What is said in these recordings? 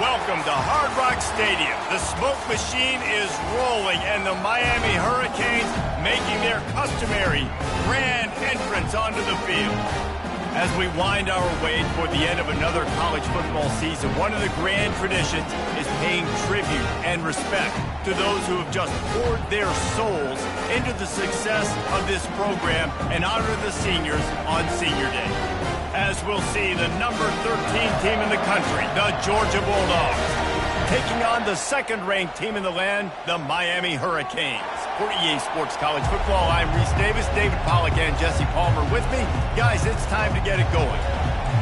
Welcome to Hard Rock Stadium. The smoke machine is rolling, and the Miami Hurricanes making their customary grand entrance onto the field. As we wind our way toward the end of another college football season, one of the grand traditions is paying tribute and respect to those who have just poured their souls into the success of this program and honor the seniors on Senior Day. As we'll see, the number 13 team in the country, the Georgia Bulldogs, taking on the second-ranked team in the land, the Miami Hurricanes. For EA Sports College Football, I'm Reese Davis, David Pollack, and Jesse Palmer with me. Guys, it's time to get it going.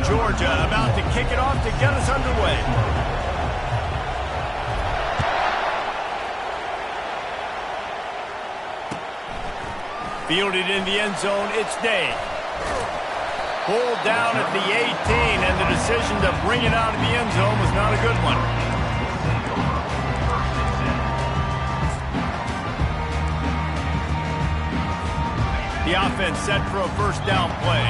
Georgia about to kick it off to get us underway. Fielded in the end zone, it's Day. Pulled down at the 18, and the decision to bring it out of the end zone was not a good one. The offense set for a first down play.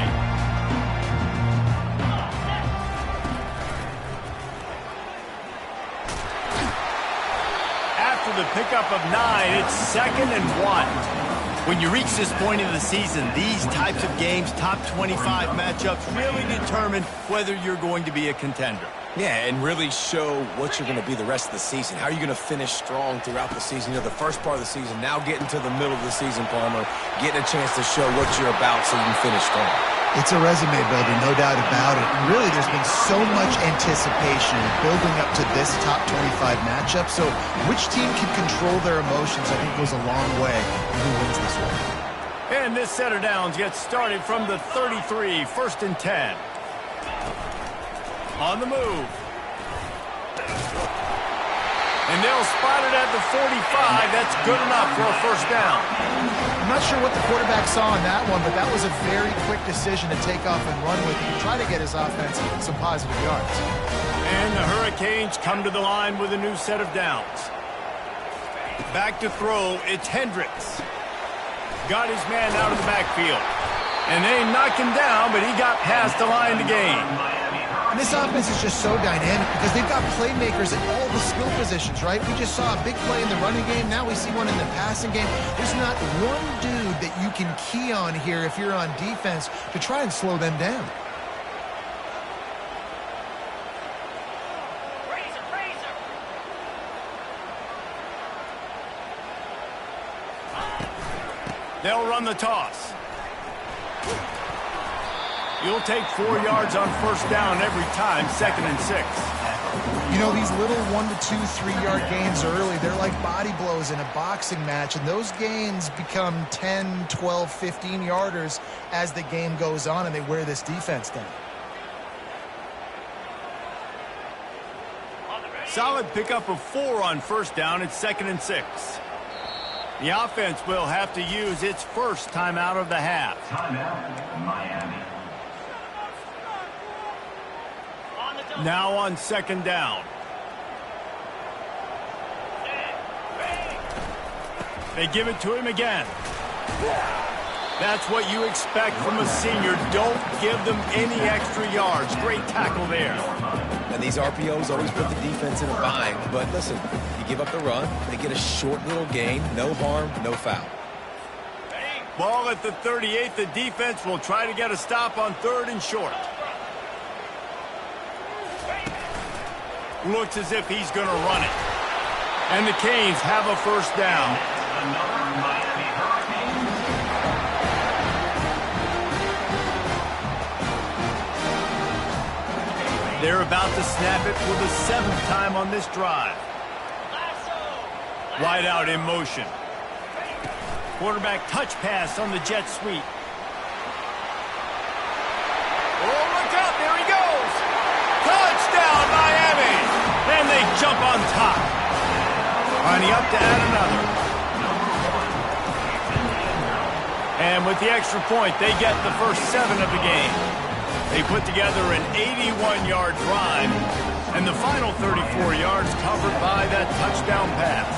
After the pickup of 9, it's 2nd and 1. When you reach this point in the season, these types of games, top 25 matchups, really determine whether you're going to be a contender. Yeah, and really show what you're going to be the rest of the season. How are you going to finish strong throughout the season? You know, the first part of the season, now getting to the middle of the season, Palmer, getting a chance to show what you're about so you can finish strong. It's a resume builder, no doubt about it. And really, there's been so much anticipation building up to this top 25 matchup. So which team can control their emotions, I think, goes a long way in who wins this one. And this set of downs gets started from the 33, 1st and 10. On the move. And they'll spot it at the 45. That's good enough for a first down. I'm not sure what the quarterback saw in that one, but that was a very quick decision to take off and run with and try to get his offense some positive yards. And the Hurricanes come to the line with a new set of downs. Back to throw, it's Hendricks. Got his man out of the backfield. And they knocked him down, but he got past the line to gain. And this offense is just so dynamic because they've got playmakers at all the skill positions, right? We just saw a big play in the running game. Now we see one in the passing game. There's not one dude that you can key on here if you're on defense to try and slow them down. They'll run the toss. You'll take 4 yards on first down every time, 2nd and 6. You know, these little 1 to 2, 3-yard gains early, they're like body blows in a boxing match, and those gains become 10, 12, 15-yarders as the game goes on, and they wear this defense down. Solid pickup of 4 on first down. It's 2nd and 6. The offense will have to use its first timeout of the half. Timeout, Miami. Now on 2nd down. They give it to him again. That's what you expect from a senior. Don't give them any extra yards. Great tackle there. And these RPOs always put the defense in a bind. But listen, you give up the run, they get a short little gain. No harm, no foul. Ball at the 38. The defense will try to get a stop on 3rd and short. Looks as if he's going to run it. And the Canes have a first down. They're about to snap it for the 7th time on this drive. Wide out in motion. Quarterback touch pass on the jet sweep. Oh, look out, there he goes. Touchdown, Miami. And they jump on top. Lining up to add another. And with the extra point, they get the first 7 of the game. They put together an 81-yard drive, and the final 34 yards covered by that touchdown pass.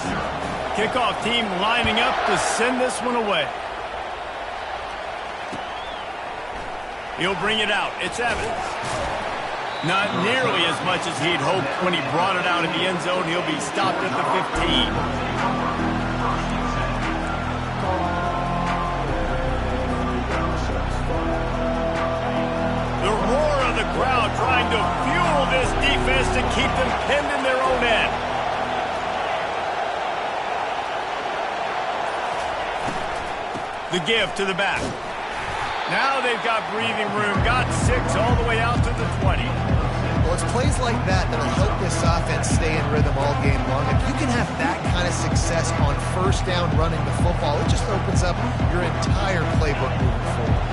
Kickoff team lining up to send this one away. He'll bring it out. It's Evans. Not nearly as much as he'd hoped when he brought it out in the end zone. He'll be stopped at the 15. The roar of the crowd trying to fuel this defense to keep them pinned in their own end. The give to the back. Now they've got breathing room. Got 6 all the way out to the 20. Well, it's plays like that that'll help this offense stay in rhythm all game long. If you can have that kind of success on first down running the football, it just opens up your entire playbook moving forward.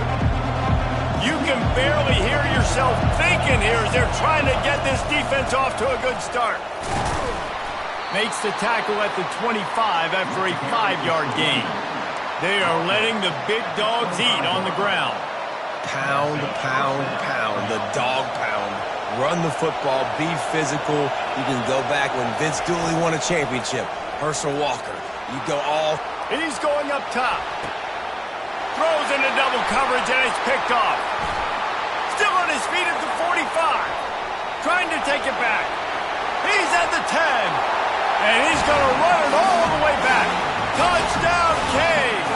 You can barely hear yourself thinking here as they're trying to get this defense off to a good start. Makes the tackle at the 25 after a 5-yard gain. They are letting the big dogs eat on the ground. Pound, pound, pound, the dog pound. Run the football, be physical. You can go back when Vince Dooley won a championship. Herschel Walker. You go all. He's going up top. Throws into double coverage and it's picked off. Still on his feet at the 45. Trying to take it back. He's at the 10. And he's going to run it all the way back. Touchdown, Canes!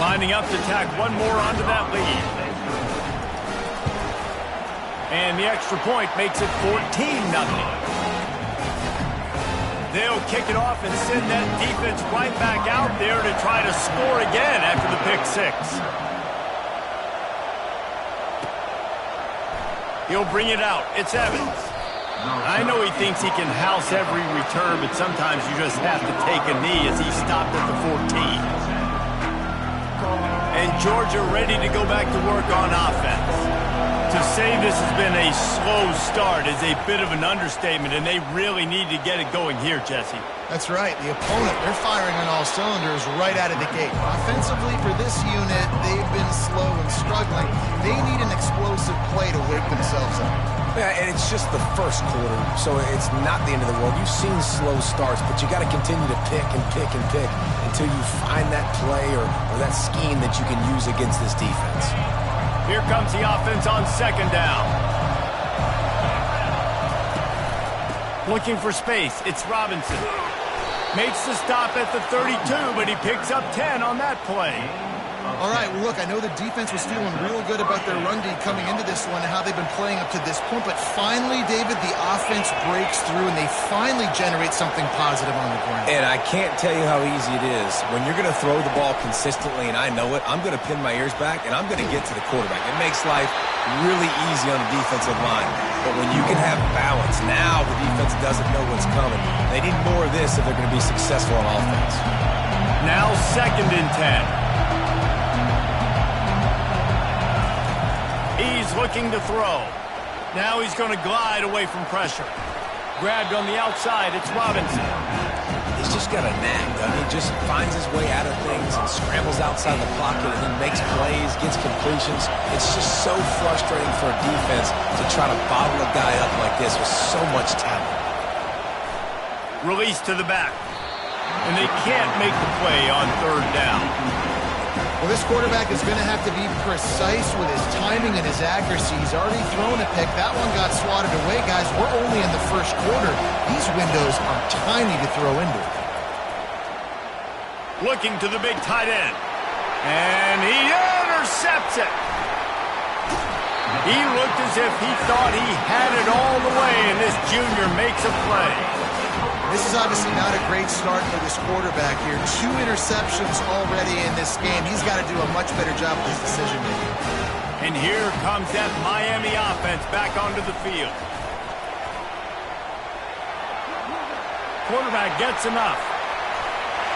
Lining up to tack one more onto that lead. And the extra point makes it 14-0. They'll kick it off and send that defense right back out there to try to score again after the pick 6. He'll bring it out. It's Evans. I know he thinks he can house every return, but sometimes you just have to take a knee as he stopped at the 14. And Georgia ready to go back to work on offense. To say this has been a slow start is a bit of an understatement, and they really need to get it going here, Jesse. That's right. The opponent, they're firing on all cylinders right out of the gate. Offensively, for this unit, they've been slow and struggling. They need an explosive play to wake themselves up. Yeah, and it's just the first quarter, so it's not the end of the world. You've seen slow starts, but you got to continue to pick and pick and pick until you find that play or that scheme that you can use against this defense. Here comes the offense on second down. Looking for space. It's Robinson. Makes the stop at the 32, but he picks up 10 on that play. All right, well, look, I know the defense was feeling real good about their run D coming into this one and how they've been playing up to this point, but finally, David, the offense breaks through and they finally generate something positive on the ground. And I can't tell you how easy it is. When you're going to throw the ball consistently, and I know it, I'm going to pin my ears back, and I'm going to get to the quarterback. It makes life really easy on the defensive line. But when you can have balance, now the defense doesn't know what's coming. They need more of this if they're going to be successful on offense. Now 2nd and 10. He's looking to throw. Now he's going to glide away from pressure. Grabbed on the outside, it's Robinson. He's just got a knack, doesn't he? Just finds his way out of things and scrambles outside the pocket and then makes plays, gets completions. It's just so frustrating for a defense to try to bottle a guy up like this with so much talent. Release to the back. And they can't make the play on 3rd down. Well, this quarterback is going to have to be precise with his timing and his accuracy. He's already thrown a pick. That one got swatted away. Guys, we're only in the first quarter. These windows are tiny to throw into. Looking to the big tight end. And he intercepts it. He looked as if he thought he had it all the way, and this junior makes a play. This is obviously not a great start for this quarterback here. 2 interceptions already in this game. He's got to do a much better job with his decision-making. And here comes that Miami offense back onto the field. Quarterback gets enough.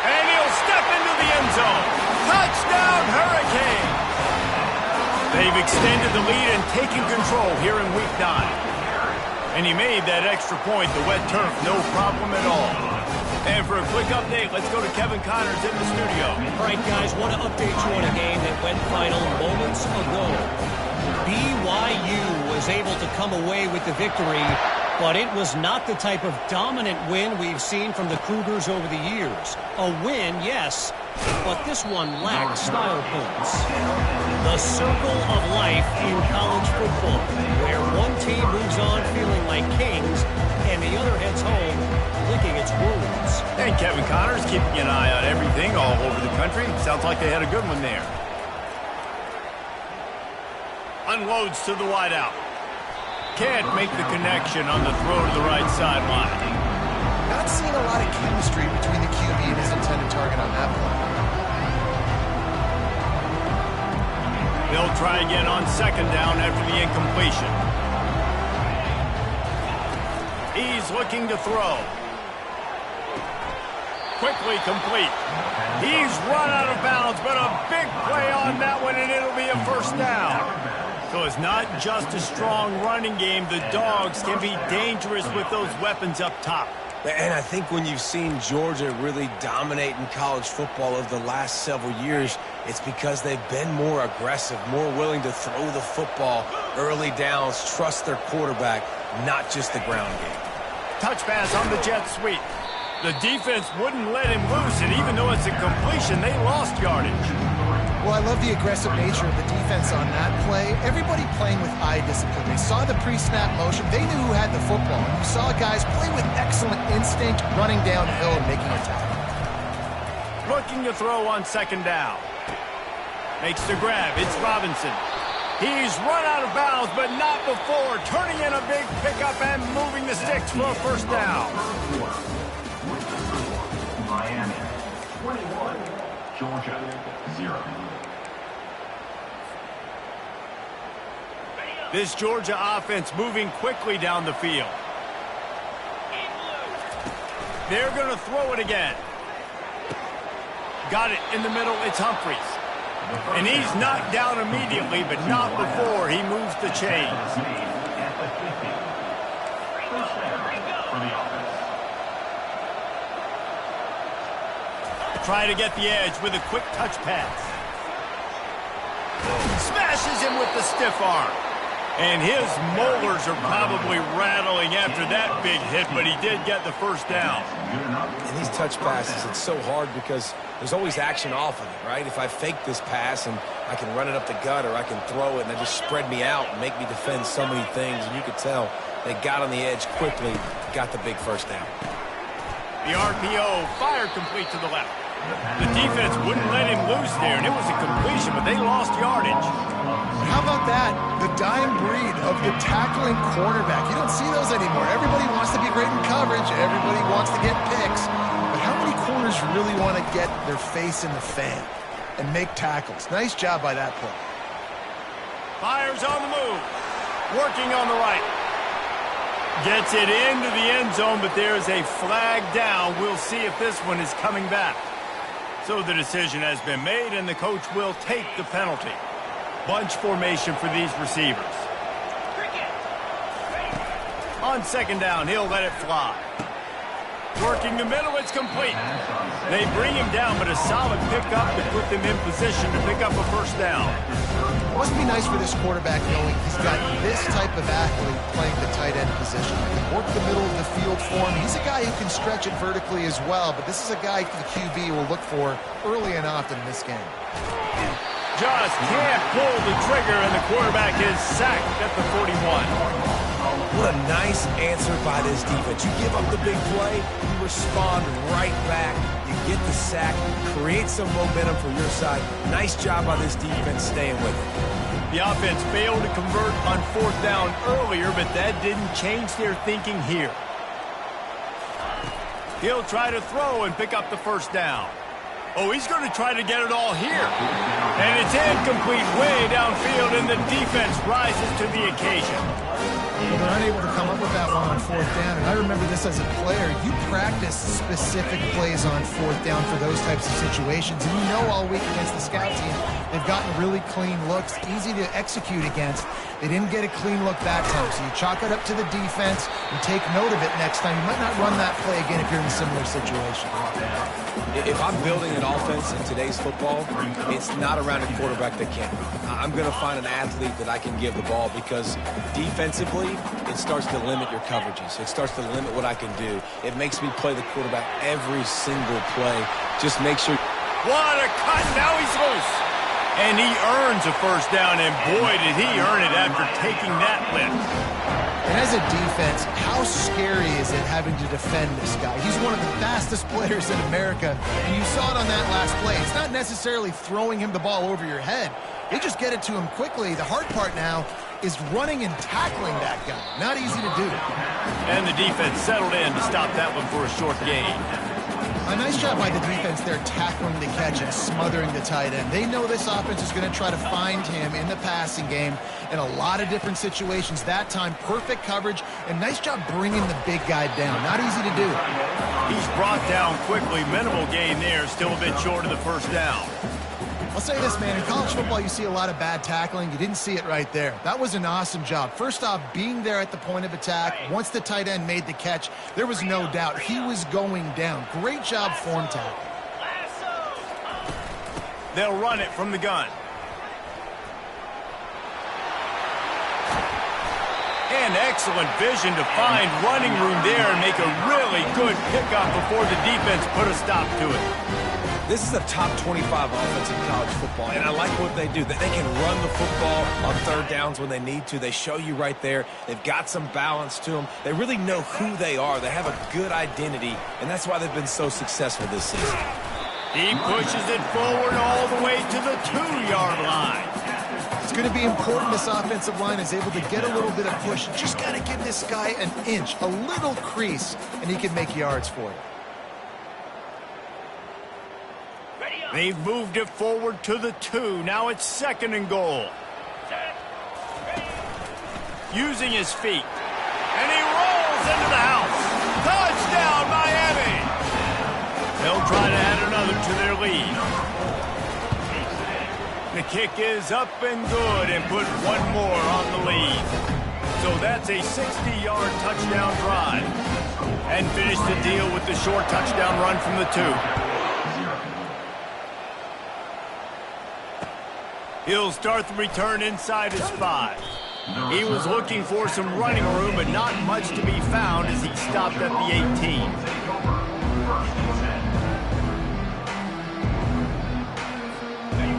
And he'll step into the end zone. Touchdown, Hurricane! They've extended the lead and taken control here in Week 9. And he made that extra point, the wet turf, no problem at all. And for a quick update, let's go to Kevin Connors in the studio. All right, guys, want to update you on a game that went final moments ago. BYU was able to come away with the victory But it was not the type of dominant win we've seen from the Cougars over the years. A win, yes, but this one lacked style points. The circle of life in college football, where one team moves on feeling like kings and the other heads home licking its wounds. And Kevin Connors keeping an eye on everything all over the country. Sounds like they had a good one there. Unloads to the wideout. Can't make the connection on the throw to the right sideline. Not seeing a lot of chemistry between the QB and his intended target on that play. They'll try again on second down after the incompletion. He's looking to throw. Quickly complete. He's run out of bounds, but a big play on that one, and it'll be a first down. So it's not just a strong running game. The Dogs can be dangerous with those weapons up top. And I think when you've seen Georgia really dominate in college football over the last several years, it's because they've been more aggressive, more willing to throw the football early downs, trust their quarterback, not just the ground game. Touch pass on the jet sweep. The defense wouldn't let him loose, and even though it's a completion, they lost yardage. Well, I love the aggressive nature of the defense on that play. Everybody playing with eye discipline. They saw the pre-snap motion. They knew who had the football. And you saw guys play with excellent instinct, running downhill and making a tackle. Looking to throw on second down. Makes the grab. It's Robinson. He's run out of bounds, but not before. Turning in a big pickup and moving the sticks for a first down. Miami 21, Georgia 0. This Georgia offense moving quickly down the field. They're going to throw it again. Got it in the middle. It's Humphries. And he's knocked down immediately, but not before he moves the chains. Try to get the edge with a quick touch pass. Smashes him with the stiff arm. And his molars are probably rattling after that big hit, but he did get the first down. And these touch passes, it's so hard because there's always action off of it, right? If I fake this pass and I can run it up the gut or I can throw it and they just spread me out and make me defend so many things, and you could tell they got on the edge quickly, got the big first down. The RPO fired complete to the left. The defense wouldn't let him loose there, and it was a completion, but they lost yardage. But how about that? The dying breed of the tackling quarterback. You don't see those anymore. Everybody wants to be great in coverage. Everybody wants to get picks. But how many corners really want to get their face in the fan and make tackles? Nice job by that play. Fires on the move. Working on the right. Gets it into the end zone, but there's a flag down. We'll see if this one is coming back. So the decision has been made, and the coach will take the penalty. Bunch formation for these receivers. On second down, he'll let it fly. Working the middle, it's complete. They bring him down, but a solid pickup to put them in position to pick up a first down. It must be nice for this quarterback knowing he's got this type of athlete playing the tight end position. He can work the middle of the field for him. He's a guy who can stretch it vertically as well, but this is a guy the QB will look for early and often in this game. Just can't pull the trigger, and the quarterback is sacked at the 41. What a nice answer by this defense. You give up the big play, you respond right back, you get the sack, create some momentum for your side. Nice job by this defense staying with it. The offense failed to convert on fourth down earlier, but that didn't change their thinking here. He'll try to throw and pick up the first down. Oh, he's going to try to get it all here. And it's incomplete way downfield, and the defense rises to the occasion. Well, they're unable to come up with that one on fourth down. And I remember this as a player. You practice specific plays on fourth down for those types of situations. And you know all week against the scout team They've gotten really clean looks, easy to execute against. They didn't get a clean look that time, so you chalk it up to the defense and take note of it next time. You might not run that play again if you're in a similar situation. If I'm building an offense in today's football, it's not around a quarterback that can. I'm going to find an athlete that I can give the ball because defensively, it starts to limit your coverages. It starts to limit what I can do. It makes me play the quarterback every single play. Just make sure. What a cut. Now he's loose. And he earns a first down, and boy, did he earn it after taking that lift. And as a defense, how scary is it having to defend this guy? He's one of the fastest players in America, and you saw it on that last play. It's not necessarily throwing him the ball over your head. They just get it to him quickly. The hard part now is running and tackling that guy. Not easy to do. And the defense settled in to stop that one for a short gain. A nice job by the defense there tackling the catch and smothering the tight end. They know this offense is going to try to find him in the passing game in a lot of different situations. That time, perfect coverage, and nice job bringing the big guy down. Not easy to do. He's brought down quickly. Minimal gain there, still a bit short of the first down. I'll say this, man. In college football, you see a lot of bad tackling. You didn't see it right there. That was an awesome job. First off, being there at the point of attack. Once the tight end made the catch, there was no doubt he was going down. Great job form tackle. They'll run it from the gun. And excellent vision to find running room there and make a really good pickup before the defense put a stop to it. This is a top 25 offense in college football, and I like what they do. They can run the football on third downs when they need to. They show you right there. They've got some balance to them. They really know who they are. They have a good identity, and that's why they've been so successful this season. He pushes it forward all the way to the 2-yard line. It's going to be important this offensive line is able to get a little bit of push. Just got to give this guy an inch, a little crease, and he can make yards for you. They've moved it forward to the 2. Now it's 2nd and goal. Using his feet. And he rolls into the house. Touchdown, Miami! They'll try to add another to their lead. The kick is up and good and put one more on the lead. So that's a 60-yard touchdown drive. And finish the deal with the short touchdown run from the 2. He'll start the return inside his 5. He was looking for some running room, but not much to be found as he stopped at the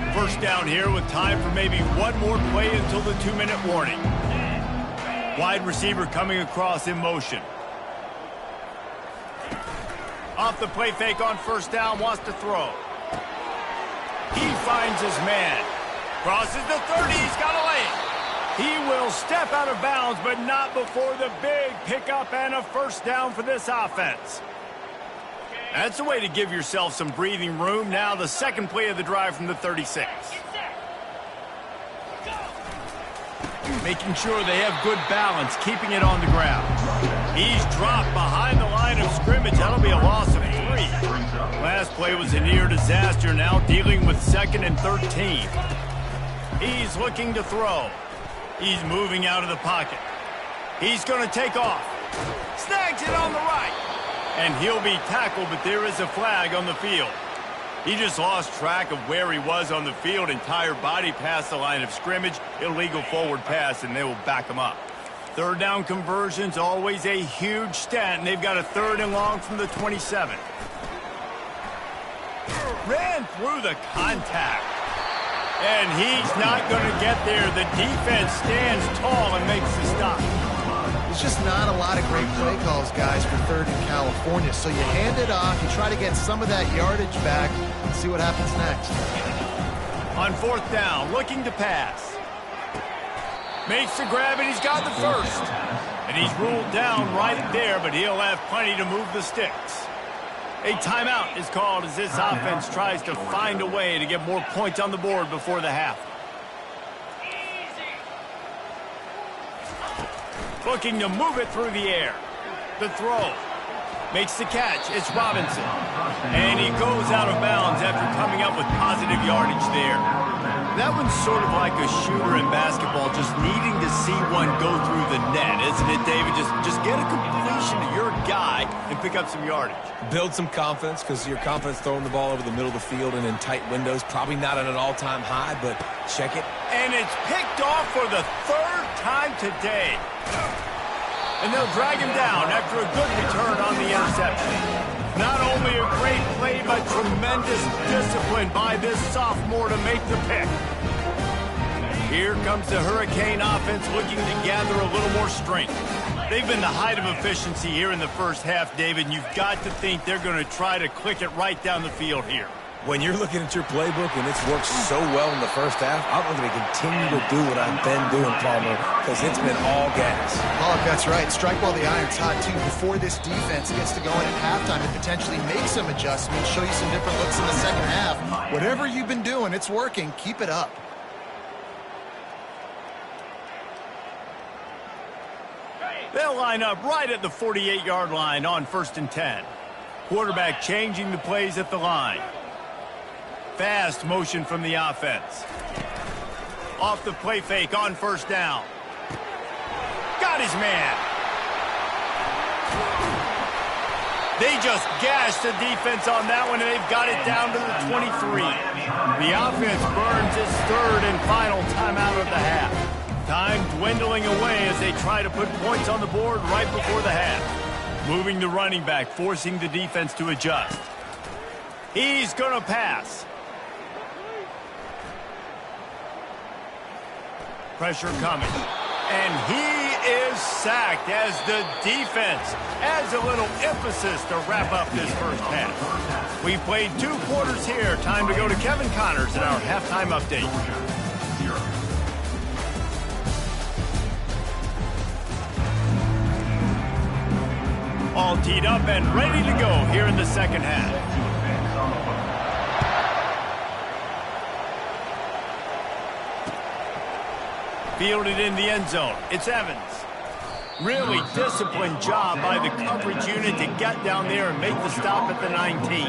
18. First down here with time for maybe one more play until the 2-minute warning. Wide receiver coming across in motion. Off the play fake on first down, wants to throw. He finds his man. Crosses the 30, he's got a lane. He will step out of bounds, but not before the big pickup and a first down for this offense. That's a way to give yourself some breathing room. Now the second play of the drive from the 36. Making sure they have good balance, keeping it on the ground. He's dropped behind the line of scrimmage. That'll be a loss of 3. Last play was a near disaster, now dealing with 2nd and 13. He's looking to throw. He's moving out of the pocket. He's going to take off. Snags it on the right. And he'll be tackled, but there is a flag on the field. He just lost track of where he was on the field. Entire body past the line of scrimmage. Illegal forward pass, and they will back him up. Third down conversion's always a huge stat, and they've got a 3rd and long from the 27. Ran through the contact. And he's not going to get there. The defense stands tall and makes the stop. There's just not a lot of great play calls, guys, for 3rd in California. So you hand it off, you try to get some of that yardage back, and see what happens next. On 4th down, looking to pass. Makes the grab, and he's got the first. And he's ruled down right there, but he'll have plenty to move the sticks. A timeout is called as this offense tries to find a way to get more points on the board before the half. Looking to move it through the air. The throw. Makes the catch. It's Robinson. And he goes out of bounds after coming up with positive yardage there. That one's sort of like a shooter in basketball, just needing to see one go through the net, isn't it, David? Just get a completion to your guy and pick up some yardage. Build some confidence, because your confidence throwing the ball over the middle of the field and in tight windows, probably not at an all-time high, but check it. And it's picked off for the third time today. And they'll drag him down after a good return on the interception. Not only a great play, but tremendous discipline by this sophomore to make the pick. Here comes the Hurricane offense looking to gather a little more strength. They've been the height of efficiency here in the first half, David, and you've got to think they're going to try to click it right down the field here. When you're looking at your playbook and it's worked so well in the first half, I'm going to continue to do what I've been doing, Palmer, because it's been all gas. Oh, that's right. Strike while the iron's hot, too, before this defense gets to go in at halftime and potentially make some adjustments, show you some different looks in the second half. Whatever you've been doing, it's working. Keep it up. They'll line up right at the 48-yard line on 1st and 10. Quarterback changing the plays at the line. Fast motion from the offense. Off the play fake on 1st down. Got his man. They just gashed the defense on that one, and they've got it down to the 23. The offense burns its third and final timeout of the half. Time dwindling away as they try to put points on the board right before the half. Moving the running back, forcing the defense to adjust. He's going to pass. Pressure coming. And he is sacked as the defense adds a little emphasis to wrap up this first half. We've played 2 quarters here. Time to go to Kevin Connors in our halftime update. All teed up and ready to go here in the second half. Fielded in the end zone. It's Evans. Really disciplined job by the coverage unit to get down there and make the stop at the 19.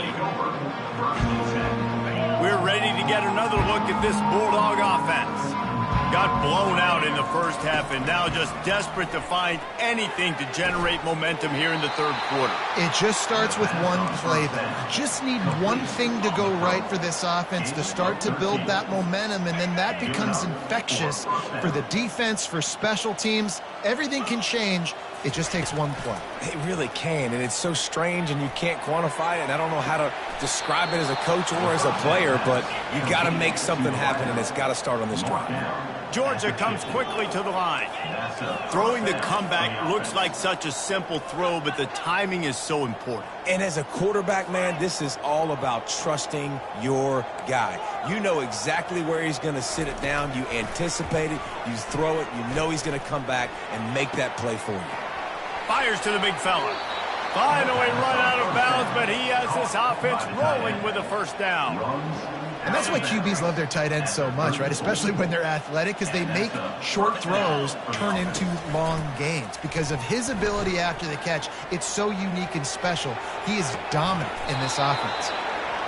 We're ready to get another look at this Bulldog offense. Got blown out in the first half and now just desperate to find anything to generate momentum here in the third quarter. It just starts with one play, though. You just need one thing to go right for this offense to start to build that momentum, and then that becomes infectious for the defense, for special teams. Everything can change. It just takes one play. It really can, and it's so strange, and you can't quantify it, and I don't know how to describe it as a coach or as a player, but you got to make something happen, and it's got to start on this drive. Georgia comes quickly to the line. Throwing the comeback looks like such a simple throw, but the timing is so important. And as a quarterback, man, this is all about trusting your guy. You know exactly where he's going to sit it down. You anticipate it. You throw it. You know he's going to come back and make that play for you. Fires to the big fella. Finally run out of bounds, but he has this offense rolling with a first down. And that's why QBs love their tight ends so much, right? Especially when they're athletic, because they make short throws turn into long gains. Because of his ability after the catch, it's so unique and special. He is dominant in this offense.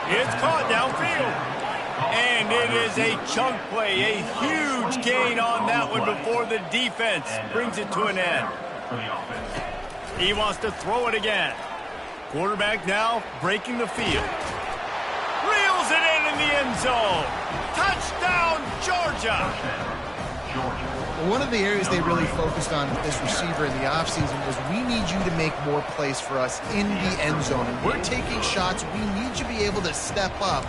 It's caught downfield. And it is a chunk play, a huge gain on that one before the defense brings it to an end. He wants to throw it again. Quarterback now breaking the field. Reels it in the end zone. Touchdown, Georgia. Well, one of the areas they really focused on with this receiver in the offseason was we need you to make more plays for us in the end zone. And we're taking shots. We need you to be able to step up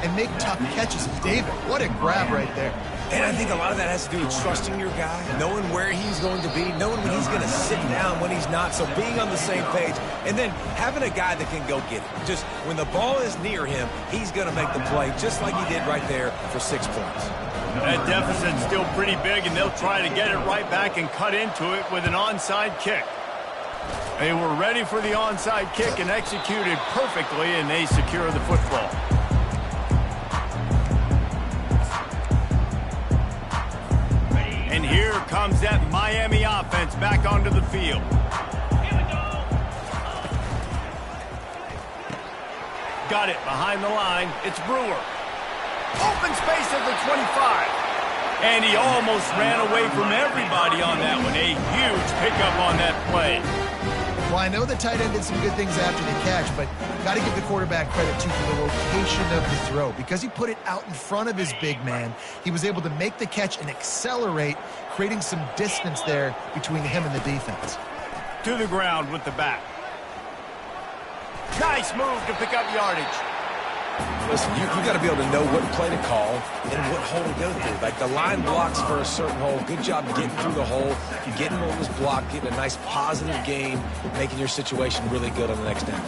and make tough catches. David, what a grab right there. And I think a lot of that has to do with trusting your guy, knowing where he's going to be, knowing when he's going to sit down, when he's not. So being on the same page, and then having a guy that can go get it. Just when the ball is near him, he's going to make the play, just like he did right there for 6 points. That deficit's still pretty big, and they'll try to get it right back and cut into it with an onside kick. They were ready for the onside kick and executed perfectly, and they secure the football. And here comes that Miami offense back onto the field. Got it behind the line. It's Brewer. Open space at the 25. And he almost ran away from everybody on that one. A huge pickup on that play. Well, I know the tight end did some good things after the catch, but got to give the quarterback credit, too, for the location of the throw. Because he put it out in front of his big man, he was able to make the catch and accelerate, creating some distance there between him and the defense. To the ground with the back. Nice move to pick up yardage. Listen, you got to be able to know what play to call and what hole to go through. Like the line blocks for a certain hole. Good job getting through the hole, getting on this block, getting a nice positive gain, making your situation really good on the next down.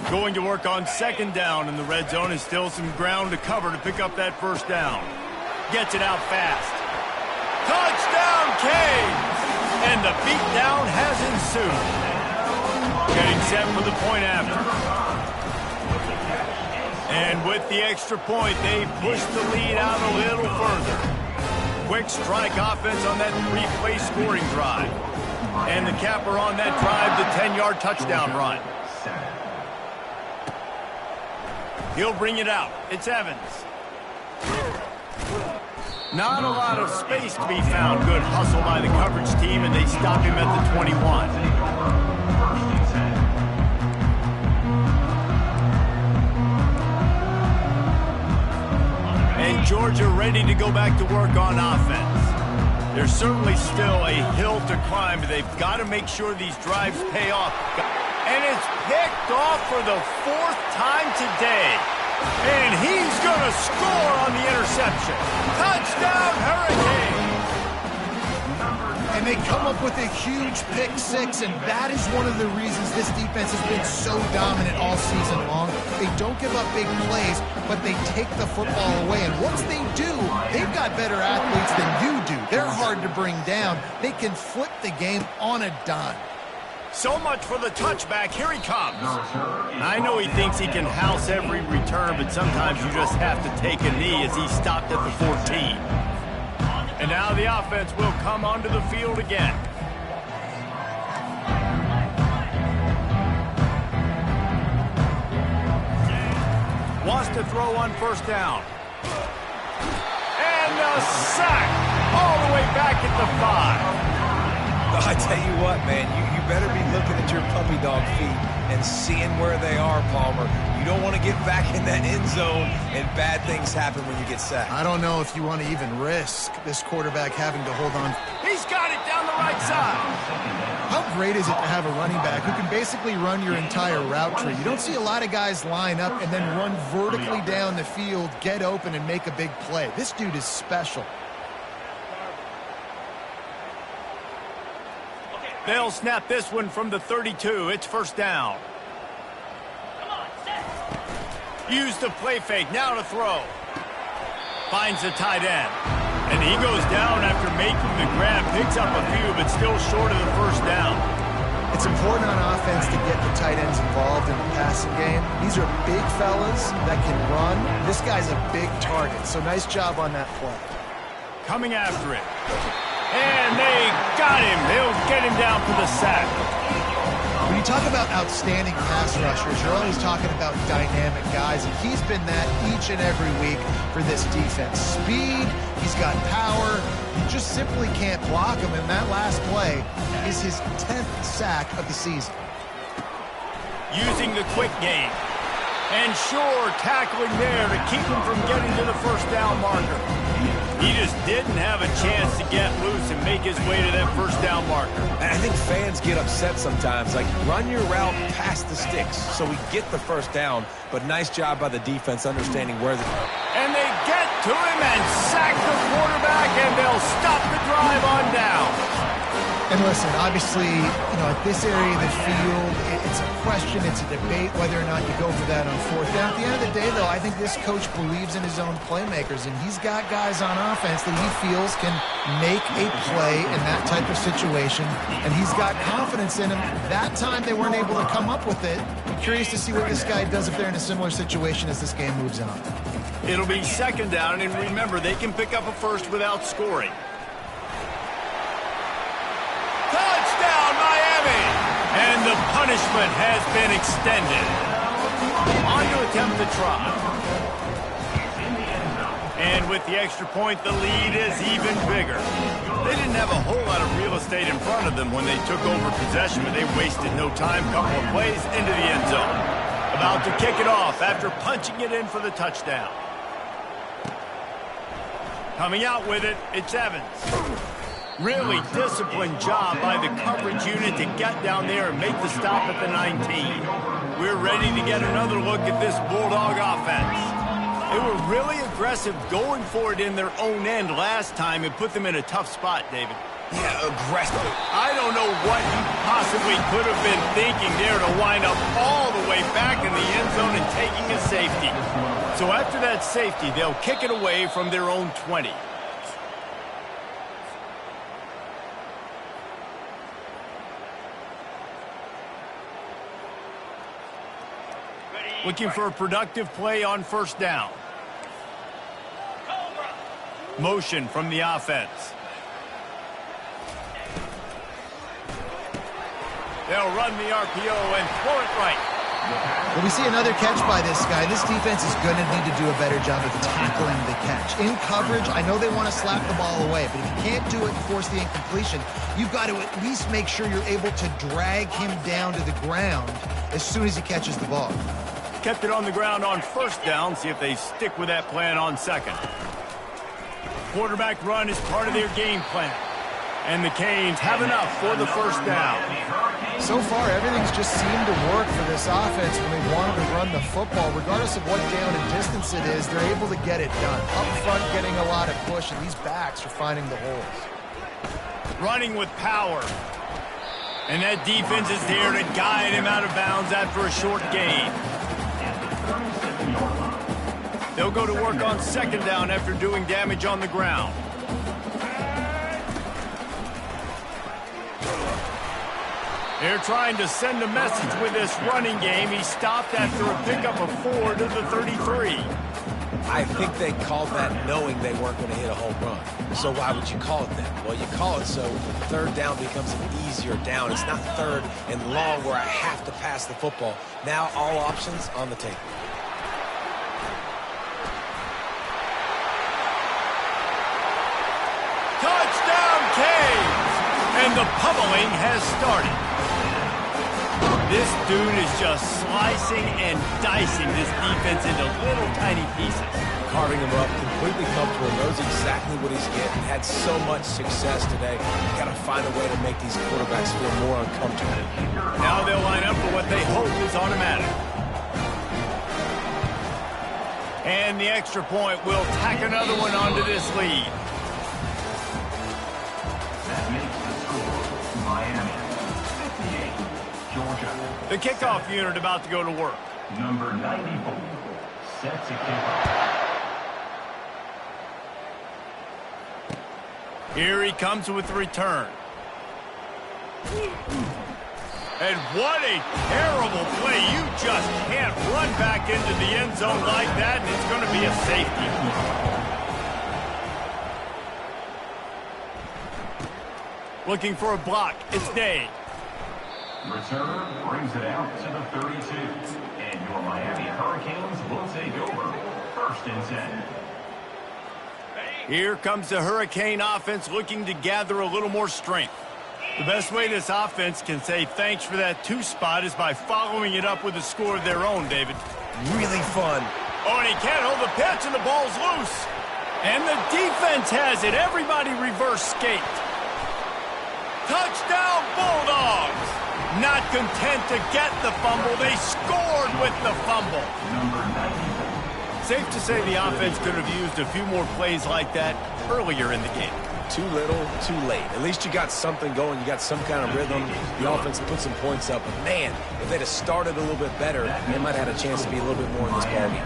Going to work on second down in the red zone, and still some ground to cover to pick up that first down. Gets it out fast. Touchdown, Canes! And the beatdown has ensued. Getting set for the point after. And with the extra point, they push the lead out a little further. Quick strike offense on that three-play scoring drive. And the capper on that drive, the 10-yard touchdown run. He'll bring it out. It's Evans. Not a lot of space to be found. Good hustle by the coverage team, and they stop him at the 21. And Georgia ready to go back to work on offense. There's certainly still a hill to climb, but they've got to make sure these drives pay off. And it's picked off for the fourth time today. And he's going to score on the interception. Touchdown, Hurricane! And they come up with a huge pick six, and that is one of the reasons this defense has been so dominant all season long. They don't give up big plays, but they take the football away. And once they do, they've got better athletes than you do. They're hard to bring down. They can flip the game on a dime. So much for the touchback. Here he comes. I know he thinks he can house every return, but sometimes you just have to take a knee as he stopped at the 14. And now the offense will come onto the field again. Wants to throw on first down. And a sack all the way back at the 5. I tell you what, man, you better be looking at your puppy dog feet and seeing where they are, Palmer. You don't want to get back in that end zone and bad things happen when you get sacked. I don't know if you want to even risk this quarterback having to hold on. He's got it down the right side. How great is it to have a running back who can basically run your entire route tree? You don't see a lot of guys line up and then run vertically down the field, get open, and make a big play. This dude is special. They'll snap this one from the 32. It's first down. Use the play fake. Now to throw. Finds the tight end. And he goes down after making the grab. Picks up a few, but still short of the first down. It's important on offense to get the tight ends involved in the passing game. These are big fellas that can run. This guy's a big target, so nice job on that play. Coming after it. And they got him. They'll get him down for the sack. When you talk about outstanding pass rushers, you're always talking about dynamic guys, and he's been that each and every week for this defense. Speed, he's got power. You just simply can't block him, and that last play is his 10th sack of the season. Using the quick game. And sure, tackling there to keep him from getting to the first down marker. He just didn't have a chance to get loose and make his way to that first down marker. And I think fans get upset sometimes. Like, run your route past the sticks so we get the first down. But nice job by the defense understanding where the... And they get to him and sack the quarterback, and they'll stop the drive on down. And listen, obviously, at this area of the field, it's a question, it's a debate whether or not you go for that on fourth down. At the end of the day, though, I think this coach believes in his own playmakers, and he's got guys on offense that he feels can make a play in that type of situation, and he's got confidence in him. That time they weren't able to come up with it. I'm curious to see what this guy does if they're in a similar situation as this game moves on. It'll be second down, and remember, they can pick up a first without scoring. Touchdown, Miami! And the punishment has been extended. On to attempt the try. And with the extra point, the lead is even bigger. They didn't have a whole lot of real estate in front of them when they took over possession, but they wasted no time. Couple of plays into the end zone. About to kick it off after punching it in for the touchdown. Coming out with it, it's Evans. Really disciplined job by the coverage unit to get down there and make the stop at the 19. We're ready to get another look at this Bulldog offense. They were really aggressive going for it in their own end last time. It put them in a tough spot, David. Yeah, aggressive. I don't know what you possibly could have been thinking there to wind up all the way back in the end zone and taking a safety. So after that safety, they'll kick it away from their own 20. Looking for a productive play on first down. Motion from the offense. They'll run the RPO and throw it right. Well, we see another catch by this guy. This defense is going to need to do a better job of tackling the catch. In coverage, I know they want to slap the ball away, but if you can't do it and force the incompletion, you've got to at least make sure you're able to drag him down to the ground as soon as he catches the ball. Kept it on the ground on first down. See if they stick with that plan on second. Quarterback run is part of their game plan. And the Canes have enough for the first down. So far, everything's just seemed to work for this offense when they wanted to run the football. Regardless of what down and distance it is, they're able to get it done. Up front, getting a lot of push, and these backs are finding the holes. Running with power. And that defense is there to guide him out of bounds after a short gain. They'll go to work on second down after doing damage on the ground. They're trying to send a message with this running game. He stopped after a pickup of 4 to the 33. I think they called that knowing they weren't going to hit a home run. So why would you call it that? Well, you call it so third down becomes an easier down. It's not third and long where I have to pass the football. Now all options on the table. Touchdown, Canes! And the pummeling has started. This dude is just slicing and dicing this defense into little tiny pieces. Carving him up, completely comfortable, knows exactly what he's getting. Had so much success today. Got to find a way to make these quarterbacks feel more uncomfortable. Now they'll line up for what they hope is automatic. And the extra point will tack another one onto this lead. That makes the score Miami 58, Georgia. The kickoff unit about to go to work. Number 94 sets a kickoff. Here he comes with the return. And what a terrible play. You just can't run back into the end zone like that, and it's going to be a safety. Looking for a block. It's Day. Return brings it out to the 32. And your Miami Hurricanes will take over. 1st and 10. Here comes the Hurricane offense looking to gather a little more strength. The best way this offense can say thanks for that 2 spot is by following it up with a score of their own, David. Really fun. Oh, and he can't hold the pitch, and the ball's loose. And the defense has it. Everybody reverse skate. Touchdown, Bulldogs! Not content to get the fumble, they scored with the fumble. Number 94. Safe to say the offense could have used a few more plays like that earlier in the game. Too little, too late. At least you got something going. You got some kind of rhythm. The offense put some points up. But, man, if they'd have started a little bit better, they might have had a chance to be a little bit more in this ballgame.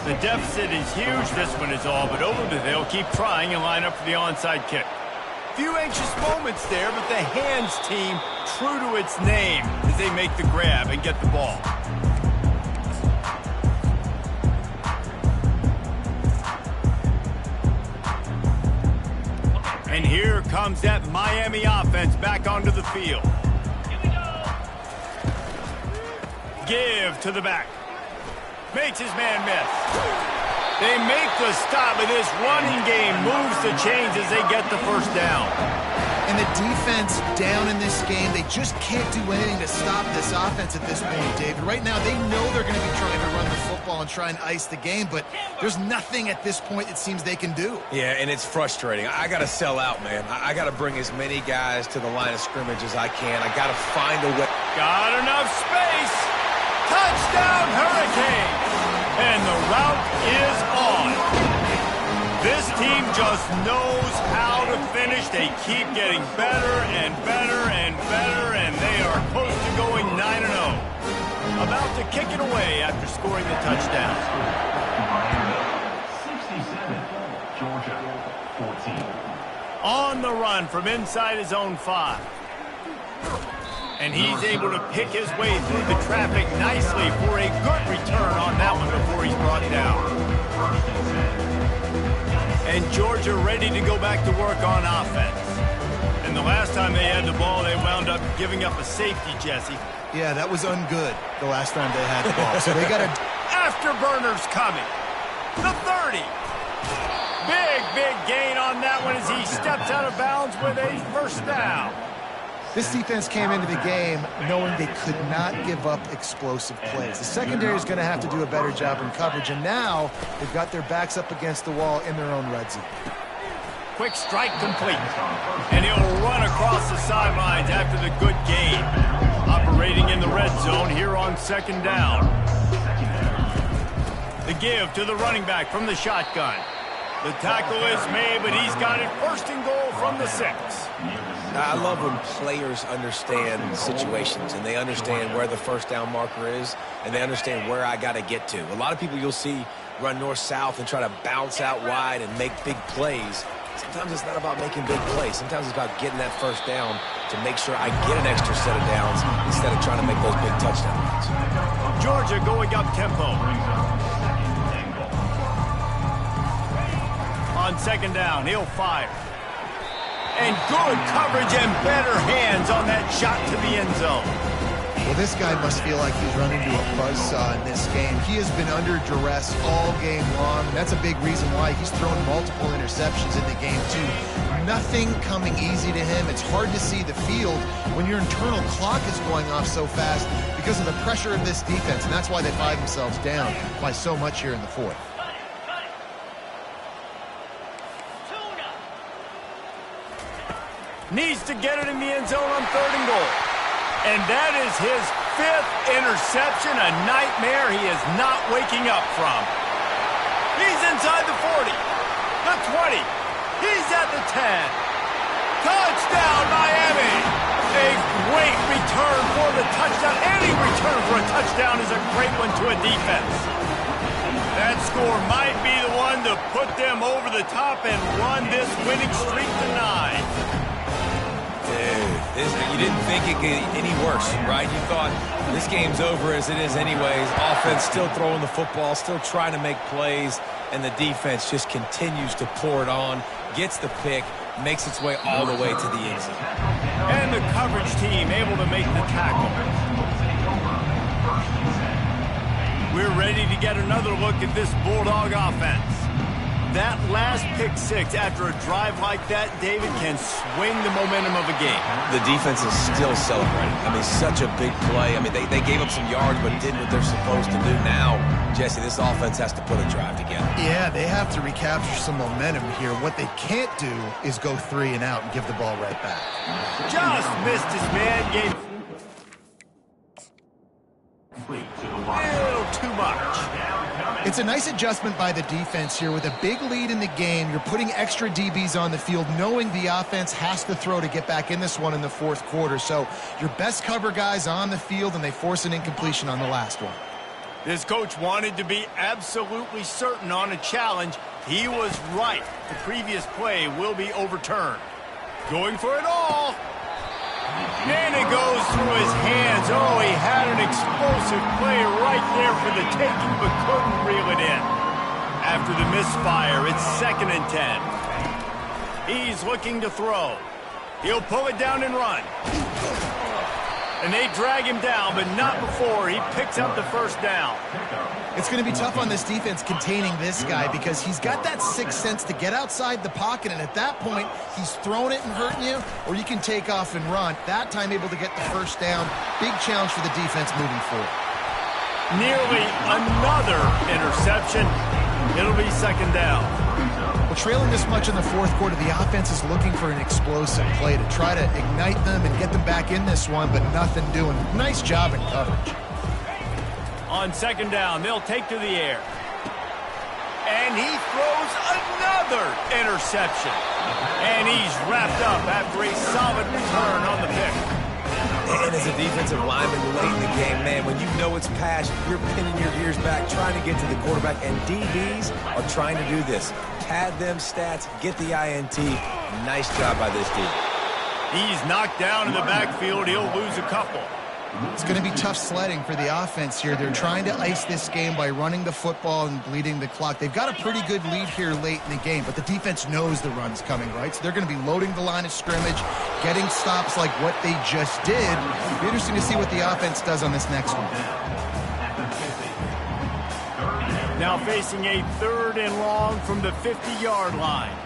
The deficit is huge. This one is all but over, but they'll keep trying and line up for the onside kick. Few anxious moments there, but the hands team, true to its name, as they make the grab and get the ball. And here comes that Miami offense back onto the field. Give to the back. Makes his man miss. They make the stop, and this running game moves the chains as they get the first down. And the defense down in this game, they just can't do anything to stop this offense at this point, David. Right now, they know they're going to be trying to run the football and try and ice the game, but there's nothing at this point it seems they can do. Yeah, and it's frustrating. I got to sell out, man. I got to bring as many guys to the line of scrimmage as I can. I got to find a way. Got enough space. Touchdown, Hurricanes. And the route is on. This team just knows how to finish. They keep getting better and better and better, and they are close to going 9-0. About to kick it away after scoring the touchdown. Miami 67, Georgia 14. On the run from inside his own 5. And he's able to pick his way through the traffic nicely for a good return on that one before he's brought down. And Georgia ready to go back to work on offense. And the last time they had the ball, they wound up giving up a safety, Jesse. Yeah, that was ungood the last time they had the ball. So they got to... Afterburners coming. The 30. Big gain on that one as he steps out of bounds with a first down. This defense came into the game knowing they could not give up explosive plays. The secondary is going to have to do a better job in coverage, and now they've got their backs up against the wall in their own red zone. Quick strike complete. And he'll run across the sidelines after the good gain. Operating in the red zone here on second down. The give to the running back from the shotgun. The tackle is made, but he's got it first and goal from the 6. I love when players understand situations and they understand where the first down marker is and they understand where I got to get to. A lot of people you'll see run north-south and try to bounce out wide and make big plays. Sometimes it's not about making big plays. Sometimes it's about getting that first down to make sure I get an extra set of downs instead of trying to make those big touchdown runs. Georgia going up tempo. On second down, he'll fire. And good coverage and better hands on that shot to the end zone. Well, this guy must feel like he's running to a buzzsaw in this game. He has been under duress all game long. That's a big reason why he's thrown multiple interceptions in the game, too. Nothing coming easy to him. It's hard to see the field when your internal clock is going off so fast because of the pressure of this defense, and that's why they find themselves down by so much here in the fourth. Needs to get it in the end zone on third and goal. And that is his 5th interception, a nightmare he is not waking up from. He's inside the 40, the 20, he's at the 10. Touchdown, Miami! A great return for the touchdown. Any return for a touchdown is a great one to a defense. That score might be the one to put them over the top and run this winning streak to 9. Dude, you didn't think it could get any worse, right? You thought this game's over as it is anyways. Offense still throwing the football, still trying to make plays, and the defense just continues to pour it on, gets the pick, makes its way all the way to the end zone. And the coverage team able to make the tackle. We're ready to get another look at this Bulldog offense. That last pick 6 after a drive like that, David, can swing the momentum of a game. The defense is still celebrating. I mean, such a big play. I mean, they gave up some yards but did what they're supposed to do. Now, Jesse, this offense has to put a drive together. Yeah, they have to recapture some momentum here. What they can't do is go 3 and out and give the ball right back. Just missed his man. Gave too much. It's a nice adjustment by the defense here. With a big lead in the game, you're putting extra DBs on the field, knowing the offense has to throw to get back in this one in the fourth quarter. So your best cover guys on the field, and they force an incompletion on the last one. This coach wanted to be absolutely certain on a challenge. He was right. The previous play will be overturned. Going for it all. And it goes through his hands. Oh, he had an explosive play right there for the taking, but couldn't reel it in. After the misfire, it's 2nd and 10. He's looking to throw. He'll pull it down and run. And they drag him down, but not before he picks up the first down. It's going to be tough on this defense containing this guy because he's got that sixth sense to get outside the pocket, and at that point, he's throwing it and hurting you, or you can take off and run. That time able to get the first down. Big challenge for the defense moving forward. Nearly another interception. It'll be second down. Well, trailing this much in the fourth quarter, the offense is looking for an explosive play to try to ignite them and get them back in this one, but nothing doing. Nice job in coverage. On second down, they'll take to the air. And he throws another interception. And he's wrapped up after a solid return on the pick. And as a defensive lineman late in the game, man, when you know it's pass, you're pinning your ears back, trying to get to the quarterback, and DBs are trying to do this. Pad them stats, get the INT. Nice job by this team. He's knocked down in the backfield. He'll lose a couple. It's going to be tough sledding for the offense here. They're trying to ice this game by running the football and bleeding the clock. They've got a pretty good lead here late in the game, but the defense knows the run's coming, right? So they're going to be loading the line of scrimmage, getting stops like what they just did. It'll be interesting to see what the offense does on this next one. Now facing a third and long from the 50-yard line.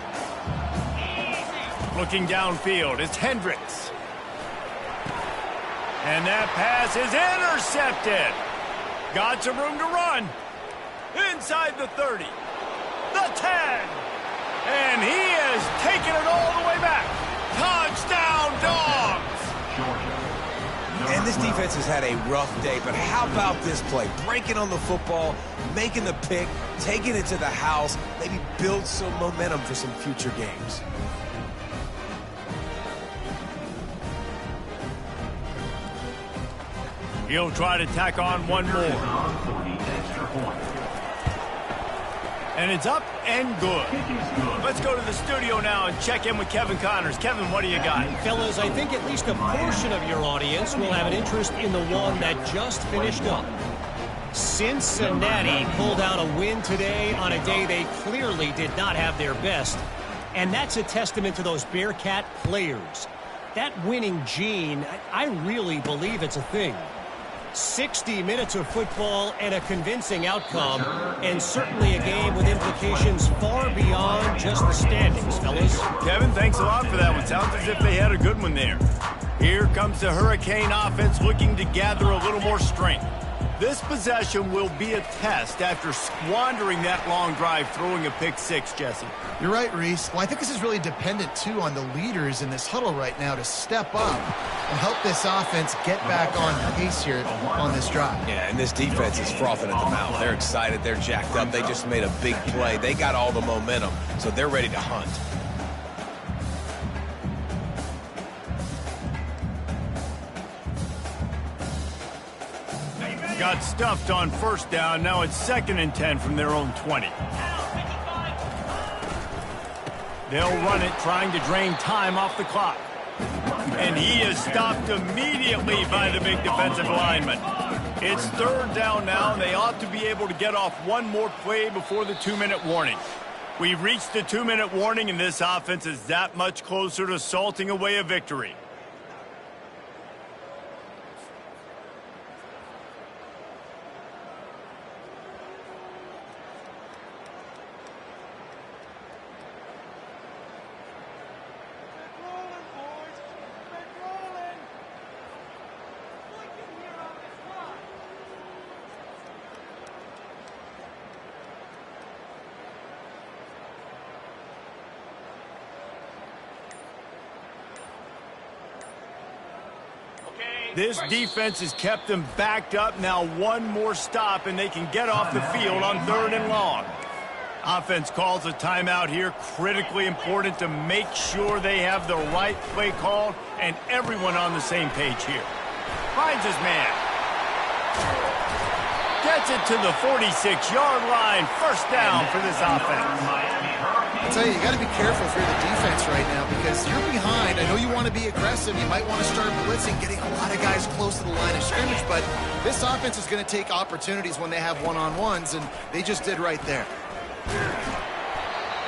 Looking downfield, it's Hendricks. And that pass is intercepted. Got some room to run. Inside the 30. The 10. And he is taking it all the way back. Touchdown, Dogs. And this defense has had a rough day, but how about this play? Breaking on the football, making the pick, taking it to the house, maybe build some momentum for some future games. He'll try to tack on one more. And it's up and good. Let's go to the studio now and check in with Kevin Connors. Kevin, what do you got? Fellas, I think at least a portion of your audience will have an interest in the one that just finished up. Cincinnati pulled out a win today on a day they clearly did not have their best. And that's a testament to those Bearcat players. That winning gene, I really believe it's a thing. 60 minutes of football and a convincing outcome, and certainly a game with implications far beyond just the standings, fellas. Kevin, thanks a lot for that one. Sounds as if they had a good one there. Here comes the Hurricane offense looking to gather a little more strength. This possession will be a test after squandering that long drive, throwing a pick six, Jesse. You're right, Reese. Well, I think this is really dependent, too, on the leaders in this huddle right now to step up and help this offense get back on pace here on this drive. Yeah, and this defense is frothing at the mouth. They're excited. They're jacked up. They just made a big play. They got all the momentum, so they're ready to hunt. Got stuffed on first down. Now it's 2nd and 10 from their own 20. They'll run it, trying to drain time off the clock. And he is stopped immediately by the big defensive lineman. It's 3rd down now, and they ought to be able to get off one more play before the 2-minute warning. We've reached the 2-minute warning, and this offense is that much closer to salting away a victory. This defense has kept them backed up. Now one more stop, and they can get off the field on 3rd and long. Offense calls a timeout here. Critically important to make sure they have the right play called and everyone on the same page here. Finds his man. Gets it to the 46-yard line. 1st down for this offense. I'll tell you, you got to be careful if you're the defense right now because you're behind. I know you want to be aggressive. You might want to start blitzing, getting a lot of guys close to the line of scrimmage, but this offense is going to take opportunities when they have one-on-ones, and they just did right there.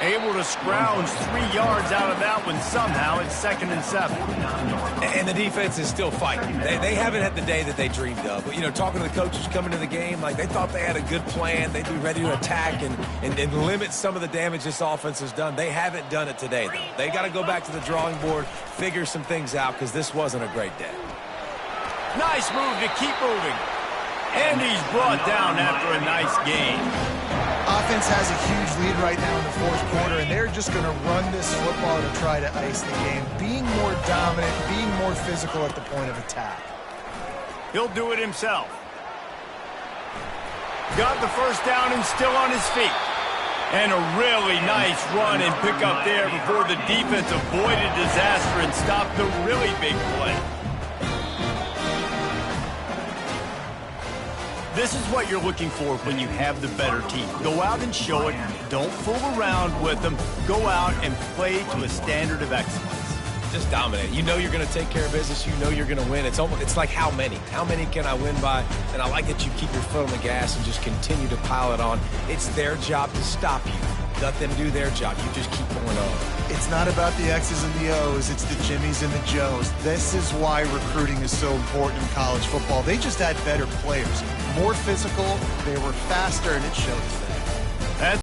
Able to scrounge 3 yards out of that one somehow. It's 2nd and 7. And the defense is still fighting. They haven't had the day that they dreamed of. But, you know, talking to the coaches coming to the game, like they thought they had a good plan. They'd be ready to attack and limit some of the damage this offense has done. They haven't done it today, though. They got to go back to the drawing board, figure some things out, because this wasn't a great day. Nice move to keep moving. And he's brought down after a nice gain. Offense has a huge lead right now in the 4th quarter, and they're just going to run this football to try to ice the game, being more dominant, being more physical at the point of attack. He'll do it himself. Got the first down and still on his feet. And a really nice run and pick up there before the defense avoided disaster and stopped the really big play. This is what you're looking for when you have the better team. Go out and show it. Don't fool around with them. Go out and play to a standard of excellence. Just dominate. You know you're going to take care of business. You know you're going to win. It's like how many? How many can I win by? And I like that you keep your foot on the gas and just continue to pile it on. It's their job to stop you. Let them do their job. You just keep going on. It's not about the X's and the O's. It's the Jimmies and the Joes. This is why recruiting is so important in college football. They just had better players, more physical, they were faster, and it showed today.